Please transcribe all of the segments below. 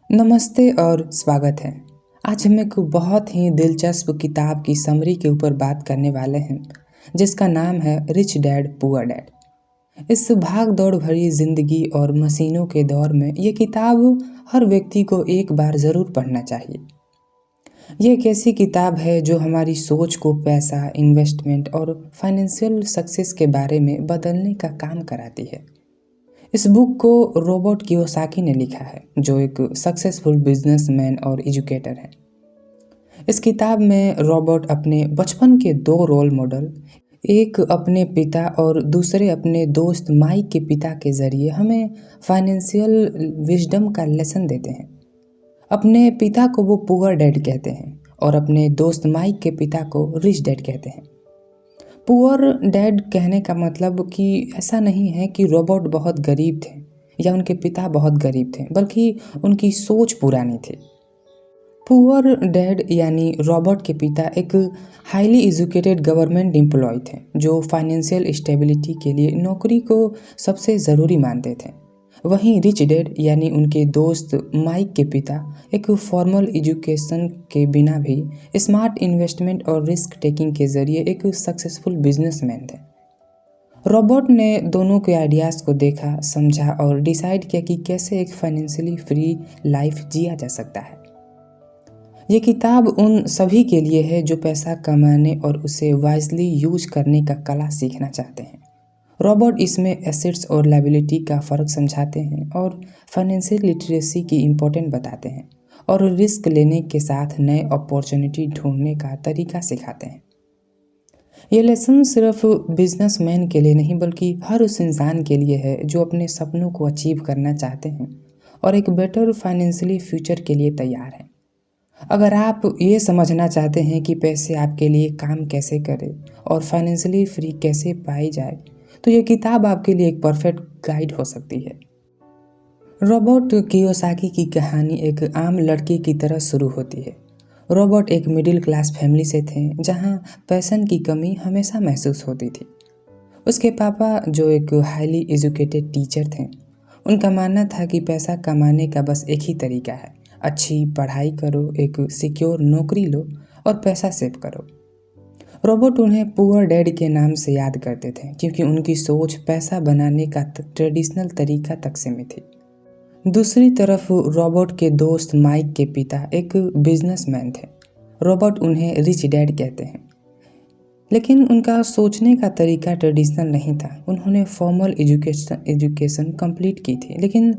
नमस्ते और स्वागत है। आज हम एक बहुत ही दिलचस्प किताब की समरी के ऊपर बात करने वाले हैं, जिसका नाम है रिच डैड पुअर डैड। इस भाग दौड़ भरी जिंदगी और मशीनों के दौर में ये किताब हर व्यक्ति को एक बार ज़रूर पढ़ना चाहिए। ये एक ऐसी किताब है जो हमारी सोच को पैसा, इन्वेस्टमेंट और फाइनेंशियल सक्सेस के बारे में बदलने का काम कराती है। इस बुक को रॉबर्ट कियोसाकी ने लिखा है, जो एक सक्सेसफुल बिजनेसमैन और एजुकेटर है। इस किताब में रॉबर्ट अपने बचपन के दो रोल मॉडल, एक अपने पिता और दूसरे अपने दोस्त माइक के पिता के जरिए हमें फाइनेंशियल विजडम का लेसन देते हैं। अपने पिता को वो पुअर डैड कहते हैं और अपने दोस्त माइक के पिता को रिच डैड कहते हैं। पुअर डैड कहने का मतलब कि ऐसा नहीं है कि रॉबर्ट बहुत गरीब थे या उनके पिता बहुत गरीब थे, बल्कि उनकी सोच पुरानी थी। पुअर डैड यानी रॉबर्ट के पिता एक हाईली एजुकेटेड गवर्नमेंट एम्प्लॉय थे, जो फाइनेंशियल स्टेबिलिटी के लिए नौकरी को सबसे ज़रूरी मानते थे। वहीं रिच डैड यानी उनके दोस्त माइक के पिता एक फॉर्मल एजुकेशन के बिना भी स्मार्ट इन्वेस्टमेंट और रिस्क टेकिंग के जरिए एक सक्सेसफुल बिजनेसमैन थे। रॉबर्ट ने दोनों के आइडियाज़ को देखा, समझा और डिसाइड किया कि कैसे एक फाइनेंशियली फ्री लाइफ जिया जा सकता है। ये किताब उन सभी के लिए है जो पैसा कमाने और उसे वाइजली यूज करने का कला सीखना चाहते हैं। रॉबर्ट इसमें एसेट्स और लायबिलिटी का फ़र्क समझाते हैं और फाइनेंशियल लिटरेसी की इम्पोर्टेंट बताते हैं और रिस्क लेने के साथ नए अपॉर्चुनिटी ढूंढने का तरीका सिखाते हैं। ये लेसन सिर्फ बिजनेसमैन के लिए नहीं, बल्कि हर उस इंसान के लिए है जो अपने सपनों को अचीव करना चाहते हैं और एक बेटर फाइनेंशियली फ्यूचर के लिए तैयार हैं। अगर आप ये समझना चाहते हैं कि पैसे आपके लिए काम कैसे करें और फाइनेंशियली फ्री कैसे पाई जाए, तो ये किताब आपके लिए एक परफेक्ट गाइड हो सकती है। रॉबर्ट कियोसाकी की कहानी एक आम लड़के की तरह शुरू होती है। रॉबर्ट एक मिडिल क्लास फैमिली से थे, जहां पैसन की कमी हमेशा महसूस होती थी। उसके पापा, जो एक हाईली एजुकेटेड टीचर थे, उनका मानना था कि पैसा कमाने का बस एक ही तरीका है, अच्छी पढ़ाई करो, एक सिक्योर नौकरी लो और पैसा सेव करो। रॉबर्ट उन्हें पुअर डैड के नाम से याद करते थे, क्योंकि उनकी सोच पैसा बनाने का ट्रेडिशनल तरीका तक सीमित थी। दूसरी तरफ रॉबर्ट के दोस्त माइक के पिता एक बिजनेसमैन थे। रॉबर्ट उन्हें रिच डैड कहते हैं, लेकिन उनका सोचने का तरीका ट्रेडिशनल नहीं था। उन्होंने फॉर्मल एजुकेशन कंप्लीट की थी, लेकिन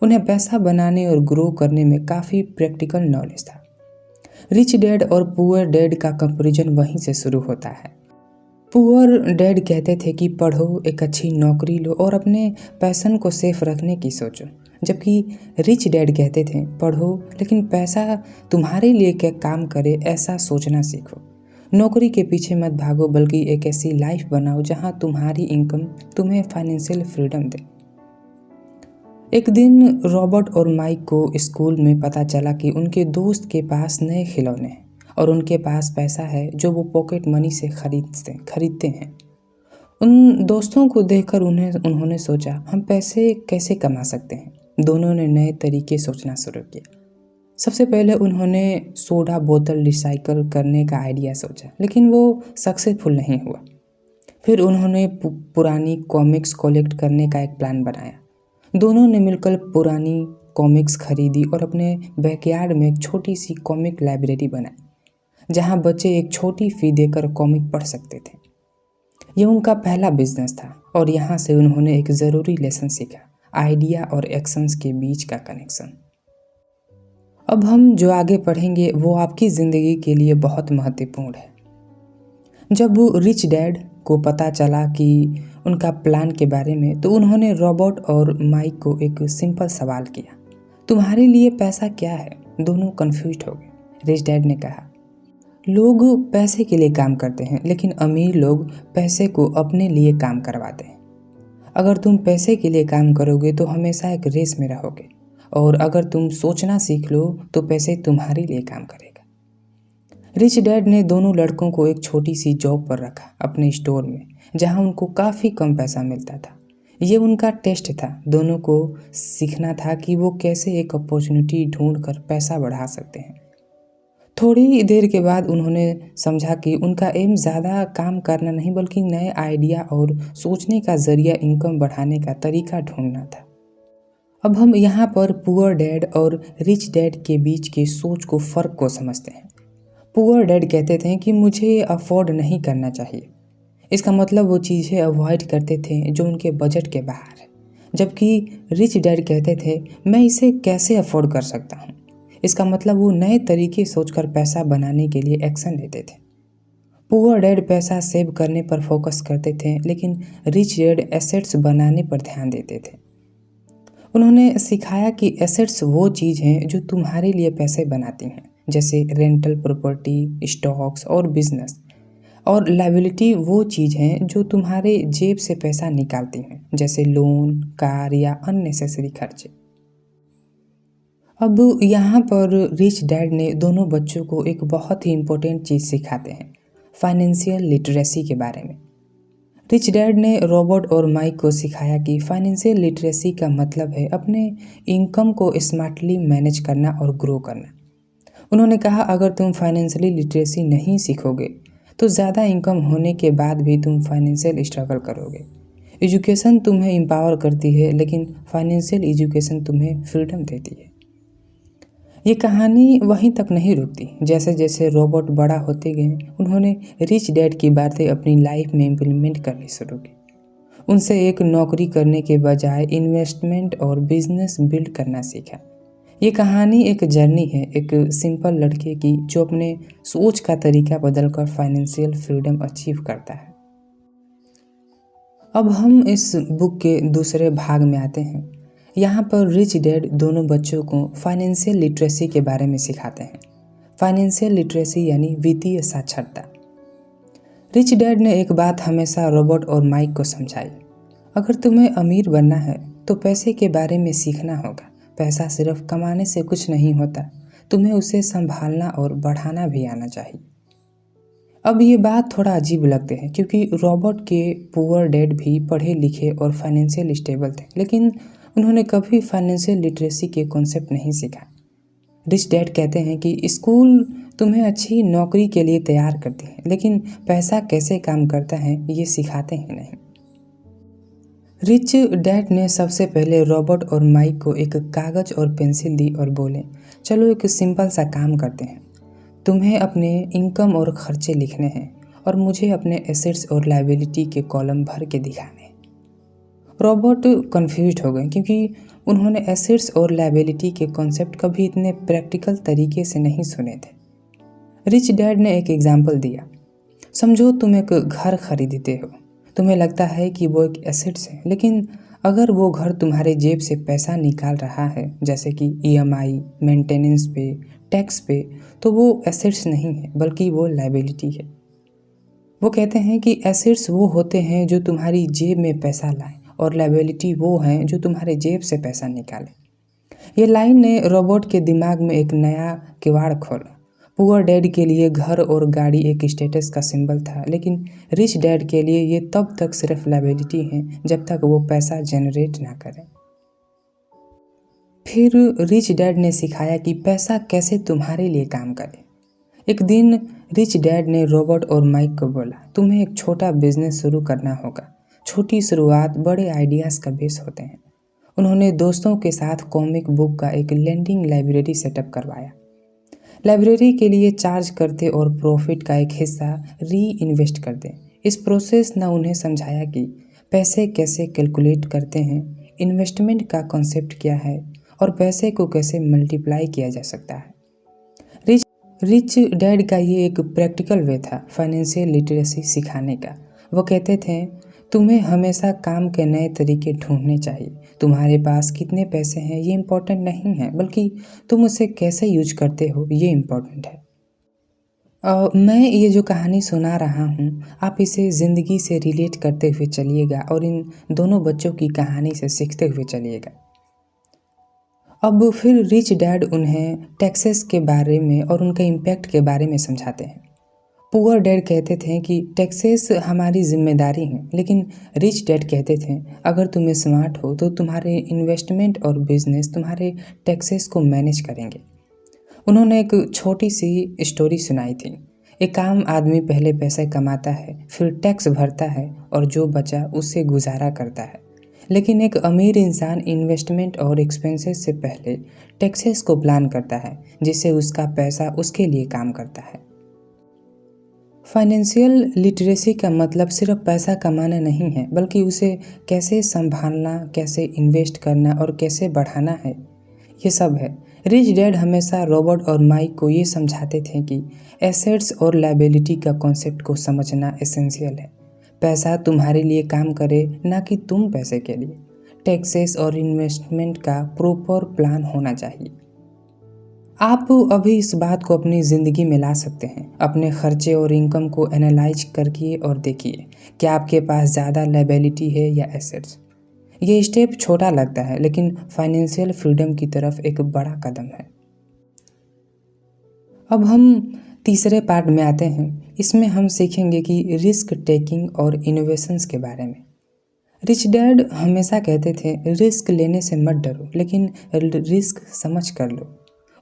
उन्हें पैसा बनाने और ग्रो करने में काफ़ी प्रैक्टिकल नॉलेज था। रिच डैड और पुअर डैड का कंपैरिजन वहीं से शुरू होता है। पुअर डैड कहते थे कि पढ़ो, एक अच्छी नौकरी लो और अपने पैशन को सेफ रखने की सोचो, जबकि रिच डैड कहते थे पढ़ो लेकिन पैसा तुम्हारे लिए क्या काम करे, ऐसा सोचना सीखो। नौकरी के पीछे मत भागो, बल्कि एक ऐसी लाइफ बनाओ जहां तुम्हारी इनकम तुम्हें फाइनेंशियल फ्रीडम दे। एक दिन रॉबर्ट और माइक को स्कूल में पता चला कि उनके दोस्त के पास नए खिलौने हैं और उनके पास पैसा है जो वो पॉकेट मनी से खरीदते हैं। उन दोस्तों को देखकर उन्होंने सोचा, हम पैसे कैसे कमा सकते हैं। दोनों ने नए तरीके सोचना शुरू किया। सबसे पहले उन्होंने सोडा बोतल रिसाइकल करने का आइडिया सोचा, लेकिन वो सक्सेसफुल नहीं हुआ। फिर उन्होंने पुरानी कॉमिक्स कलेक्ट करने का एक प्लान बनाया। दोनों ने मिलकर पुरानी कॉमिक्स खरीदी और अपने बैकयार्ड में एक छोटी सी कॉमिक लाइब्रेरी बनाई, जहां बच्चे एक छोटी फी देकर कॉमिक पढ़ सकते थे। यह उनका पहला बिजनेस था और यहाँ से उन्होंने एक ज़रूरी लेसन सीखा, आइडिया और एक्शंस के बीच का कनेक्शन। अब हम जो आगे पढ़ेंगे वो आपकी ज़िंदगी के लिए बहुत महत्वपूर्ण है। जब रिच डैड को पता चला कि उनका प्लान के बारे में, तो उन्होंने रॉबर्ट और माइक को एक सिंपल सवाल किया, तुम्हारे लिए पैसा क्या है? दोनों कंफ्यूज हो गए। रिच डैड ने कहा, लोग पैसे के लिए काम करते हैं, लेकिन अमीर लोग पैसे को अपने लिए काम करवाते हैं। अगर तुम पैसे के लिए काम करोगे तो हमेशा एक रेस में रहोगे, और अगर तुम सोचना सीख लो तो पैसे तुम्हारे लिए काम करेगा। रिच डैड ने दोनों लड़कों को एक छोटी सी जॉब पर रखा, अपने स्टोर में, जहां उनको काफ़ी कम पैसा मिलता था। ये उनका टेस्ट था। दोनों को सीखना था कि वो कैसे एक अपॉर्चुनिटी ढूंढ कर पैसा बढ़ा सकते हैं। थोड़ी देर के बाद उन्होंने समझा कि उनका एम ज़्यादा काम करना नहीं बल्कि नए आइडिया और सोचने का ज़रिया इनकम बढ़ाने का तरीका ढूंढना था। अब हम यहाँ पर पुअर डैड और रिच डैड के बीच के सोच को फ़र्क को समझते हैं। पुअर डैड कहते थे कि मुझे अफोर्ड नहीं करना चाहिए। इसका मतलब वो चीज़ें अवॉइड करते थे जो उनके बजट के बाहर है। जबकि रिच डैड कहते थे मैं इसे कैसे अफोर्ड कर सकता हूँ। इसका मतलब वो नए तरीके सोचकर पैसा बनाने के लिए एक्शन लेते थे। पुअर डैड पैसा सेव करने पर फोकस करते थे, लेकिन रिच डैड एसेट्स बनाने पर ध्यान देते थे। उन्होंने सिखाया कि एसेट्स वो चीज़ हैं जो तुम्हारे लिए पैसे बनाती हैं, जैसे रेंटल प्रॉपर्टी, स्टॉक्स और बिजनेस। और लायबिलिटी वो चीज़ हैं जो तुम्हारे जेब से पैसा निकालती हैं, जैसे लोन, कार या अननेसेसरी खर्चे। अब यहाँ पर रिच डैड ने दोनों बच्चों को एक बहुत ही इम्पोर्टेंट चीज़ सिखाते हैं, फाइनेंशियल लिटरेसी के बारे में। रिच डैड ने रॉबर्ट और माइक को सिखाया कि फाइनेंशियल लिटरेसी का मतलब है अपने इनकम को स्मार्टली मैनेज करना और ग्रो करना। उन्होंने कहा अगर तुम फाइनेंशियली लिटरेसी नहीं सीखोगे तो ज़्यादा इनकम होने के बाद भी तुम फाइनेंशियल स्ट्रगल करोगे। एजुकेशन तुम्हें एम्पावर करती है, लेकिन फाइनेंशियल एजुकेशन तुम्हें फ्रीडम देती है। ये कहानी वहीं तक नहीं रुकती। जैसे जैसे रॉबर्ट बड़ा होते गए, उन्होंने रिच डैड की बातें अपनी लाइफ में इम्प्लीमेंट करनी शुरू की। उनसे एक नौकरी करने के बजाय इन्वेस्टमेंट और बिजनेस बिल्ड करना सीखा। ये कहानी एक जर्नी है, एक सिंपल लड़के की जो अपने सोच का तरीका बदलकर फाइनेंशियल फ्रीडम अचीव करता है। अब हम इस बुक के दूसरे भाग में आते हैं। यहाँ पर रिच डैड दोनों बच्चों को फाइनेंशियल लिटरेसी के बारे में सिखाते हैं। फाइनेंशियल लिटरेसी यानी वित्तीय साक्षरता। रिच डैड ने एक बात हमेशा रॉबर्ट और माइक को समझाई, अगर तुम्हें अमीर बनना है तो पैसे के बारे में सीखना होगा। पैसा सिर्फ कमाने से कुछ नहीं होता, तुम्हें उसे संभालना और बढ़ाना भी आना चाहिए। अब ये बात थोड़ा अजीब लगते हैं क्योंकि रॉबर्ट के पुअर डैड भी पढ़े लिखे और फाइनेंशियल स्टेबल थे, लेकिन उन्होंने कभी फाइनेंशियल लिटरेसी के कॉन्सेप्ट नहीं सीखा। रिच डैड कहते हैं कि स्कूल तुम्हें अच्छी नौकरी के लिए तैयार करती है, लेकिन पैसा कैसे काम करता है ये सिखाते हैं नहीं। रिच डैड ने सबसे पहले रॉबर्ट और माइक को एक कागज़ और पेंसिल दी और बोले, चलो एक सिंपल सा काम करते हैं। तुम्हें अपने इनकम और खर्चे लिखने हैं और मुझे अपने एसेट्स और लायबिलिटी के कॉलम भर के दिखाने हैं। रॉबर्ट कंफ्यूज हो गए क्योंकि उन्होंने एसेट्स और लायबिलिटी के कॉन्सेप्ट कभी इतने प्रैक्टिकल तरीके से नहीं सुने थे। रिच डैड ने एक एग्जाम्पल दिया, समझो तुम एक घर खरीदते हो। तुम्हें लगता है कि वो एक एसेट्स है, लेकिन अगर वो घर तुम्हारे जेब से पैसा निकाल रहा है, जैसे कि ईएमआई, मेंटेनेंस पे, टैक्स पे, तो वो एसेट्स नहीं है बल्कि वो लायबिलिटी है। वो कहते हैं कि एसेट्स वो होते हैं जो तुम्हारी जेब में पैसा लाएं और लायबिलिटी वो हैं जो तुम्हारे जेब से पैसा निकालें। ये लाइन ने रॉबर्ट के दिमाग में एक नया किवाड़ खोला। पुअर डैड के लिए घर और गाड़ी एक स्टेटस का सिंबल था, लेकिन रिच डैड के लिए ये तब तक सिर्फ लायबिलिटी है जब तक वो पैसा जनरेट ना करें। फिर रिच डैड ने सिखाया कि पैसा कैसे तुम्हारे लिए काम करे। एक दिन रिच डैड ने रॉबर्ट और माइक को बोला, तुम्हें एक छोटा बिजनेस शुरू करना होगा। छोटी शुरुआत बड़े आइडियाज़ का बेस होते हैं। उन्होंने दोस्तों के साथ कॉमिक बुक का एक लेंडिंग लाइब्रेरी सेटअप करवाया। लाइब्रेरी के लिए चार्ज करते और प्रॉफिट का एक हिस्सा री इन्वेस्ट करते। इस प्रोसेस ने उन्हें समझाया कि पैसे कैसे कैलकुलेट करते हैं, इन्वेस्टमेंट का कॉन्सेप्ट क्या है और पैसे को कैसे मल्टीप्लाई किया जा सकता है। रिच डैड का ये एक प्रैक्टिकल वे था फाइनेंशियल लिटरेसी सिखाने का। वो कहते थे तुम्हें हमेशा काम के नए तरीके ढूंढने चाहिए। तुम्हारे पास कितने पैसे हैं ये इम्पोर्टेंट नहीं है, बल्कि तुम उसे कैसे यूज करते हो ये इम्पोर्टेंट है। मैं ये जो कहानी सुना रहा हूँ, आप इसे ज़िंदगी से रिलेट करते हुए चलिएगा और इन दोनों बच्चों की कहानी से सीखते हुए चलिएगा। अब फिर रिच डैड उन्हें टैक्सेस के बारे में और उनके इम्पैक्ट के बारे में समझाते हैं। पुअर डैड कहते थे कि टैक्सेस हमारी जिम्मेदारी हैं, लेकिन रिच डैड कहते थे अगर तुम स्मार्ट हो तो तुम्हारे इन्वेस्टमेंट और बिजनेस तुम्हारे टैक्सेस को मैनेज करेंगे। उन्होंने एक छोटी सी स्टोरी सुनाई थी। एक आम आदमी पहले पैसे कमाता है, फिर टैक्स भरता है और जो बचा उससे गुजारा करता है। लेकिन एक अमीर इंसान इन्वेस्टमेंट और एक्सपेंसेस से पहले टैक्सेस को प्लान करता है, जिससे उसका पैसा उसके लिए काम करता है। फाइनेंशियल लिटरेसी का मतलब सिर्फ पैसा कमाना नहीं है, बल्कि उसे कैसे संभालना, कैसे इन्वेस्ट करना और कैसे बढ़ाना है, ये सब है। रिच डैड हमेशा रॉबर्ट और माइक को ये समझाते थे कि एसेट्स और लायबिलिटी का कॉन्सेप्ट को समझना एसेंशियल है। पैसा तुम्हारे लिए काम करे, ना कि तुम पैसे के लिए। टैक्सेस और इन्वेस्टमेंट का प्रॉपर प्लान होना चाहिए। आप अभी इस बात को अपनी ज़िंदगी में ला सकते हैं। अपने खर्चे और इनकम को एनालाइज करके और देखिए कि आपके पास ज़्यादा लायबिलिटी है या एसेट्स। ये स्टेप छोटा लगता है, लेकिन फाइनेंशियल फ्रीडम की तरफ एक बड़ा कदम है। अब हम तीसरे पार्ट में आते हैं। इसमें हम सीखेंगे कि रिस्क टेकिंग और इनोवेशंस के बारे में। रिच डैड हमेशा कहते थे रिस्क लेने से मत डरो, लेकिन रिस्क समझ कर लो।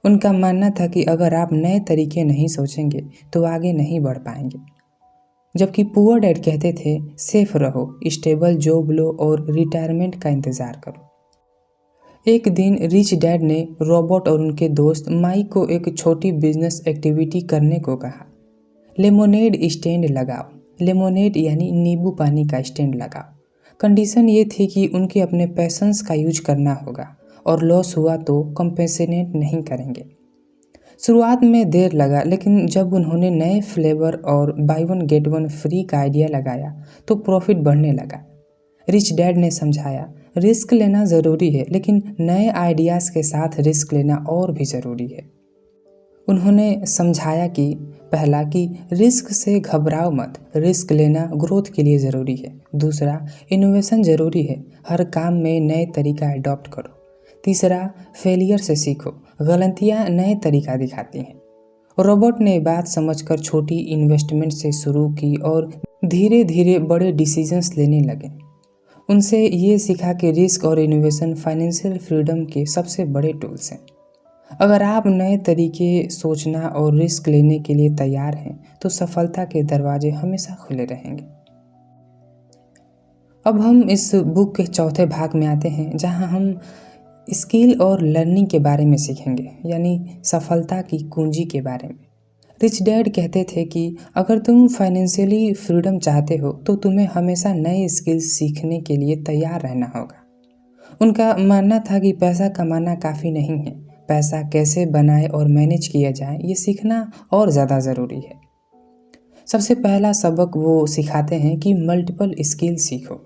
उनका मानना था कि अगर आप नए तरीके नहीं सोचेंगे तो आगे नहीं बढ़ पाएंगे। जबकि पुअर डैड कहते थे सेफ रहो, स्टेबल जॉब लो और रिटायरमेंट का इंतज़ार करो। एक दिन रिच डैड ने रॉबर्ट और उनके दोस्त माइक को एक छोटी बिजनेस एक्टिविटी करने को कहा। लेमोनेड स्टैंड लगाओ। लेमोनेड यानी नींबू पानी का स्टैंड लगाओ। कंडीशन ये थी कि उनके अपने पैशंस का यूज करना होगा और लॉस हुआ तो कंपेंसेट नहीं करेंगे। शुरुआत में देर लगा, लेकिन जब उन्होंने नए फ्लेवर और by one get one free का आइडिया लगाया तो प्रॉफिट बढ़ने लगा। रिच डैड ने समझाया रिस्क लेना ज़रूरी है, लेकिन नए आइडियाज़ के साथ रिस्क लेना और भी ज़रूरी है। उन्होंने समझाया कि पहला कि रिस्क से घबराओ मत, रिस्क लेना ग्रोथ के लिए ज़रूरी है। दूसरा, इनोवेशन ज़रूरी है, हर काम में नए तरीका अडॉप्ट करो। तीसरा, फेलियर से सीखो, गलतियाँ नए तरीका दिखाती हैं। रॉबर्ट ने बात समझकर छोटी इन्वेस्टमेंट से शुरू की और धीरे धीरे बड़े डिसीजंस लेने लगे। उनसे ये सीखा कि रिस्क और इनोवेशन फाइनेंशियल फ्रीडम के सबसे बड़े टूल्स हैं। अगर आप नए तरीके सोचना और रिस्क लेने के लिए तैयार हैं तो सफलता के दरवाजे हमेशा खुले रहेंगे। अब हम इस बुक के चौथे भाग में आते हैं, जहां हम स्किल और लर्निंग के बारे में सीखेंगे, यानी सफलता की कुंजी के बारे में। रिच डैड कहते थे कि अगर तुम फाइनेंशियली फ्रीडम चाहते हो तो तुम्हें हमेशा नए स्किल्स सीखने के लिए तैयार रहना होगा। उनका मानना था कि पैसा कमाना काफ़ी नहीं है, पैसा कैसे बनाए और मैनेज किया जाए ये सीखना और ज़्यादा ज़रूरी है। सबसे पहला सबक वो सिखाते हैं कि मल्टीपल स्किल सीखो।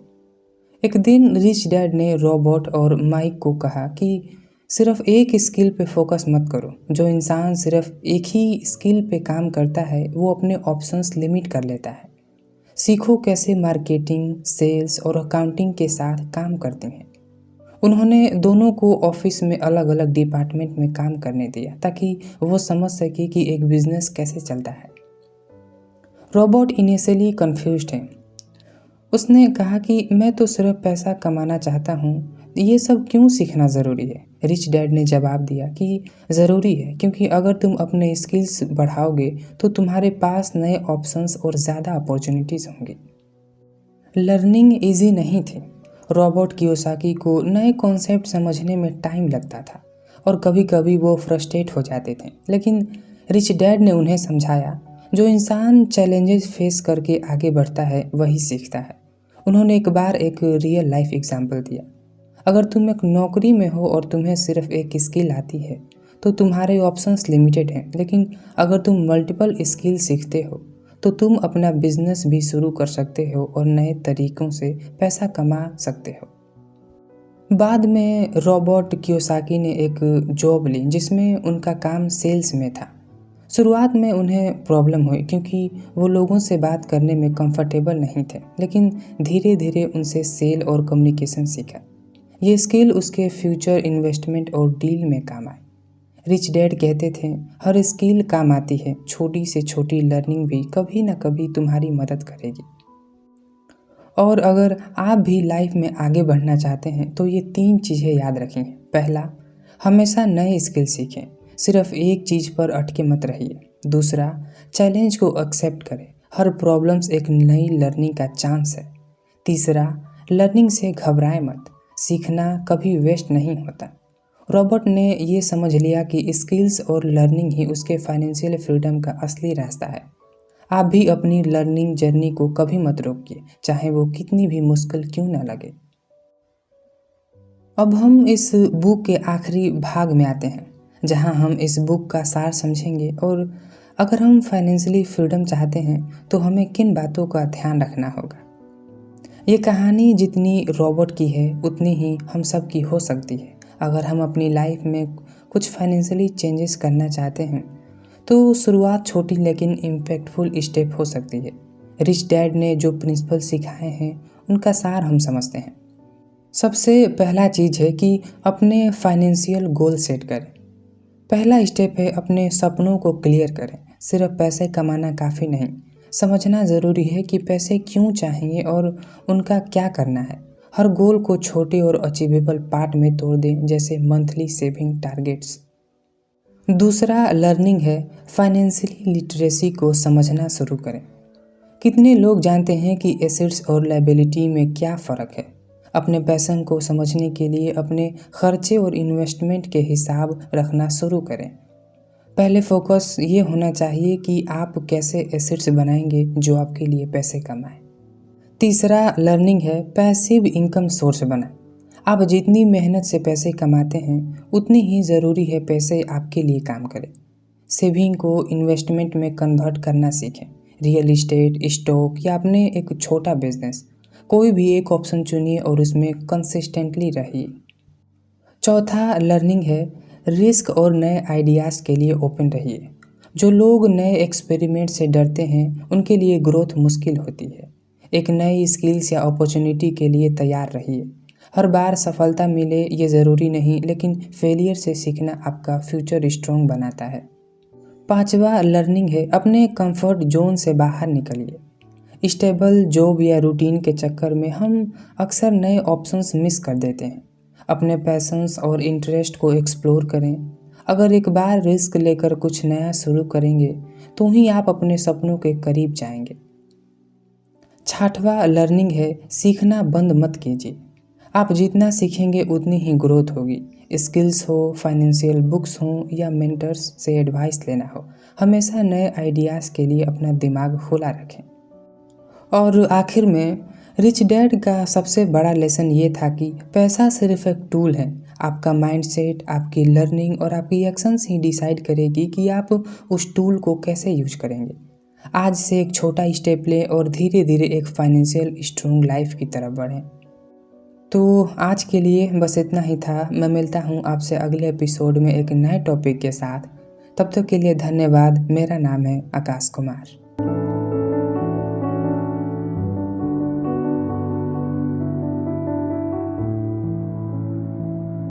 एक दिन रिच डैड ने रॉबर्ट और माइक को कहा कि सिर्फ एक स्किल पे फोकस मत करो। जो इंसान सिर्फ एक ही स्किल पे काम करता है वो अपने ऑप्शंस लिमिट कर लेता है। सीखो कैसे मार्केटिंग, सेल्स और अकाउंटिंग के साथ काम करते हैं। उन्होंने दोनों को ऑफिस में अलग अलग डिपार्टमेंट में काम करने दिया ताकि वो समझ सके कि एक बिजनेस कैसे चलता है। रॉबर्ट इनिशियली कंफ्यूज्ड है। उसने कहा कि मैं तो सिर्फ पैसा कमाना चाहता हूँ, ये सब क्यों सीखना ज़रूरी है। रिच डैड ने जवाब दिया कि ज़रूरी है, क्योंकि अगर तुम अपने स्किल्स बढ़ाओगे तो तुम्हारे पास नए ऑप्शंस और ज़्यादा अपॉर्चुनिटीज़ होंगी। लर्निंग इजी नहीं थी। रॉबर्ट कियोसाकी को नए कॉन्सेप्ट समझने में टाइम लगता था और कभी कभी वो फ्रस्ट्रेट हो जाते थे, लेकिन रिच डैड ने उन्हें समझाया जो इंसान चैलेंजेस फेस करके आगे बढ़ता है वही सीखता है। उन्होंने एक बार एक रियल लाइफ एग्जाम्पल दिया। अगर तुम एक नौकरी में हो और तुम्हें सिर्फ एक स्किल आती है तो तुम्हारे ऑप्शंस लिमिटेड हैं, लेकिन अगर तुम मल्टीपल स्किल सीखते हो तो तुम अपना बिजनेस भी शुरू कर सकते हो और नए तरीकों से पैसा कमा सकते हो। बाद में रॉबर्ट कियोसाकी ने एक जॉब ली जिसमें उनका काम सेल्स में था। शुरुआत में उन्हें प्रॉब्लम हुई क्योंकि वो लोगों से बात करने में कंफर्टेबल नहीं थे, लेकिन धीरे धीरे उनसे सेल और कम्युनिकेशन सीखा। ये स्किल उसके फ्यूचर इन्वेस्टमेंट और डील में काम आए। रिच डैड कहते थे हर स्किल काम आती है, छोटी से छोटी लर्निंग भी कभी ना कभी तुम्हारी मदद करेगी। और अगर आप भी लाइफ में आगे बढ़ना चाहते हैं तो ये 3 चीज़ें याद रखें। पहला, हमेशा नए स्किल सीखें, सिर्फ एक चीज़ पर अटके मत रहिए। दूसरा, चैलेंज को एक्सेप्ट करें, हर प्रॉब्लम्स एक नई लर्निंग का चांस है। तीसरा, लर्निंग से घबराएं मत, सीखना कभी वेस्ट नहीं होता। रॉबर्ट ने ये समझ लिया कि स्किल्स और लर्निंग ही उसके फाइनेंशियल फ्रीडम का असली रास्ता है। आप भी अपनी लर्निंग जर्नी को कभी मत रोकिए, चाहे वो कितनी भी मुश्किल क्यों ना लगे। अब हम इस बुक के आखिरी भाग में आते हैं, जहां हम इस बुक का सार समझेंगे और अगर हम फाइनेंशियली फ्रीडम चाहते हैं तो हमें किन बातों का ध्यान रखना होगा। ये कहानी जितनी रॉबर्ट की है उतनी ही हम सब की हो सकती है। अगर हम अपनी लाइफ में कुछ फाइनेंशियली चेंजेस करना चाहते हैं तो शुरुआत छोटी लेकिन इम्पैक्टफुल स्टेप हो सकती है। रिच डैड ने जो प्रिंसिपल सिखाए हैं उनका सार हम समझते हैं। सबसे पहला चीज़ है कि अपने फाइनेंशियल गोल सेट करें। पहला स्टेप है अपने सपनों को क्लियर करें। सिर्फ पैसे कमाना काफ़ी नहीं, समझना ज़रूरी है कि पैसे क्यों चाहिए और उनका क्या करना है। हर गोल को छोटे और अचीवेबल पार्ट में तोड़ दें, जैसे मंथली सेविंग टारगेट्स। दूसरा लर्निंग है, फाइनेंशियली लिटरेसी को समझना शुरू करें। कितने लोग जानते हैं कि एसेट्स और लायबिलिटी में क्या फ़र्क है। अपने पैसन को समझने के लिए अपने खर्चे और इन्वेस्टमेंट के हिसाब रखना शुरू करें। पहले फोकस ये होना चाहिए कि आप कैसे एसेट्स बनाएंगे जो आपके लिए पैसे कमाएं। तीसरा लर्निंग है, पैसिव इनकम सोर्स बनाएं। आप जितनी मेहनत से पैसे कमाते हैं उतनी ही ज़रूरी है पैसे आपके लिए काम करें। सेविंग को इन्वेस्टमेंट में कन्वर्ट करना सीखें। रियल इस्टेट, स्टॉक या अपने एक छोटा बिजनेस, कोई भी एक ऑप्शन चुनिए और उसमें कंसिस्टेंटली रहिए। चौथा लर्निंग है, रिस्क और नए आइडियाज़ के लिए ओपन रहिए। जो लोग नए एक्सपेरिमेंट से डरते हैं उनके लिए ग्रोथ मुश्किल होती है। एक नई स्किल्स या अपॉर्चुनिटी के लिए तैयार रहिए। हर बार सफलता मिले ये ज़रूरी नहीं, लेकिन फेलियर से सीखना आपका फ्यूचर स्ट्रॉन्ग बनाता है। पांचवा लर्निंग है, अपने कंफर्ट जोन से बाहर निकलिए। स्टेबल जॉब या रूटीन के चक्कर में हम अक्सर नए ऑप्शंस मिस कर देते हैं। अपने पैशंस और इंटरेस्ट को एक्सप्लोर करें। अगर एक बार रिस्क लेकर कुछ नया शुरू करेंगे तो ही आप अपने सपनों के करीब जाएंगे। छठवां लर्निंग है, सीखना बंद मत कीजिए। आप जितना सीखेंगे उतनी ही ग्रोथ होगी। स्किल्स हो, फाइनेंशियल बुक्स हो या मेंटर्स से एडवाइस लेना हो, हमेशा नए आइडियाज़ के लिए अपना दिमाग खुला रखें। और आखिर में रिच डैड का सबसे बड़ा लेसन ये था कि पैसा सिर्फ एक टूल है। आपका माइंडसेट, आपकी लर्निंग और आपकी एक्शंस ही डिसाइड करेगी कि आप उस टूल को कैसे यूज करेंगे। आज से एक छोटा स्टेप लें और धीरे धीरे एक फाइनेंशियल स्ट्रॉन्ग लाइफ की तरफ बढ़ें। तो आज के लिए बस इतना ही था। मैं मिलता हूँ आपसे अगले एपिसोड में एक नए टॉपिक के साथ। तब तक के लिए धन्यवाद। मेरा नाम है आकाश कुमार।